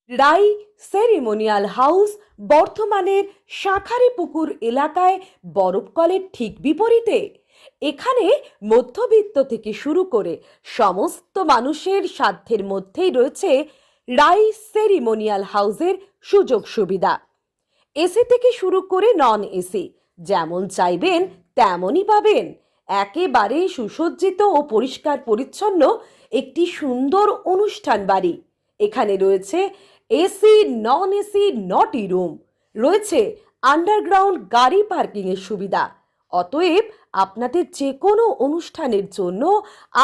রাই ceremonial house বর্ধমানের শাঁখারীপুকুর এলাকায় বরফকলের ঠিক বিপরীতে। এখানে মধ্যবিত্ত থেকে শুরু করে সমস্ত মানুষের সাধ্যের মধ্যেই রয়েছে রাই সেরিমোনিয়াল হাউসের সুযোগ সুবিধা। এসি থেকে শুরু করে নন এসি যেমন চাইবেন তেমনই পাবেন। একেবারে সুসজ্জিত ও পরিষ্কার পরিচ্ছন্ন একটি সুন্দর অনুষ্ঠান বাড়ি। এখানে রয়েছে এসি নন এসি নটি রুম, রয়েছে আন্ডারগ্রাউন্ড গাড়ি পার্কিং এর সুবিধা। অতএব আপনাদের যে কোনো অনুষ্ঠানের জন্য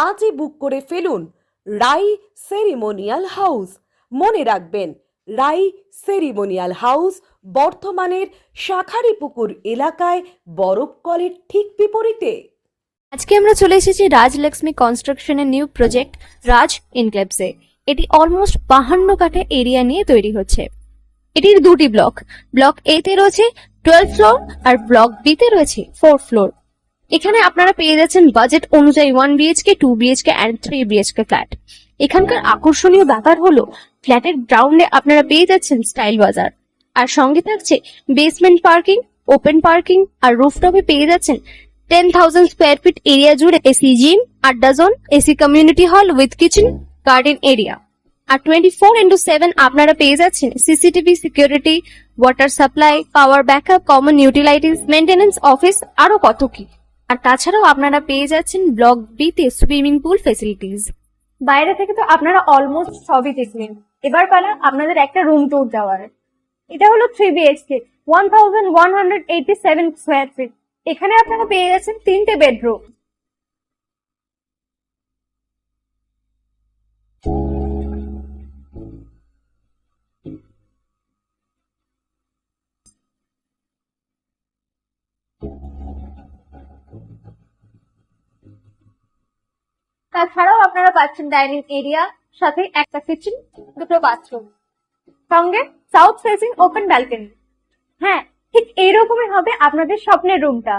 আজই বুক করে ফেলুন রাই সেরিমোনিয়াল হাউস। মনে রাখবেন, রাই সেরিমোনিয়াল হাউস বর্ধমানের শাঁখারীপুকুর এলাকায় বরফকলের ঠিক বিপরীতে। আজকে আমরা চলে এসেছি রাজলক্ষ্মী কনস্ট্রাকশনের নিউ প্রজেক্ট রাজ ইনক্লেভসে। এটি অলমোস্ট 52 কাঠা এরিয়া নিয়ে তৈরি হচ্ছে। এটির দুটি ব্লক, ব্লক এ তে রয়েছে 12 ফ্লোর আর ব্লক বি তে রয়েছে 4 ফ্লোর। এখানে আপনারা পেয়ে যাচ্ছেন বাজেট অনুযায়ী 1 BHK, 2 BHK and 3 BHK flat. এখানকার আকর্ষণীয় ব্যাপার হলো ফ্ল্যাটের গ্রাউন্ডে আপনারা পেয়ে যাচ্ছেন স্টাইল বাজার, আর সঙ্গে থাকছে বেসমেন্ট পার্কিং, ওপেন পার্কিং, আর রুফটপে পেয়ে যাচ্ছেন 10,000 স্কোয়ার ফিট এরিয়া জুড়ে এসি জিম, আড্ডা zone, AC community hall with kitchen, garden area. আর 24/7 আপনারা পেয়ে যাচ্ছেন CCTV security, water supply, power backup, common utilities, maintenance office, আরো কত কি। আর তাছাড়াও আপনারা পেয়ে যাচ্ছেন ব্লক বি তে সুইমিং পুল ফেসিলিটিস। বাইরে থেকে তো আপনারা অলমোস্ট সবই দেখলেন, এবার পালা আপনাদের একটা রুম ট্যুর দেওয়ার। এটা হলো 3 বিএইচকে, 1187 স্কোয়ার ফিট। এখানে আপনারা পেয়ে যাচ্ছেন 3টে বেডরুম। তাছাড়াও আপনারা পাচ্ছেন ডাইনিং এরিয়া, সাথে একটা কিচেন, দুটো বাথরুম, সঙ্গে সাউথ ফেসিং ওপেন ব্যালকনি। হ্যাঁ, ঠিক এইরকমই হবে আপনাদের স্বপ্নের রুমটা।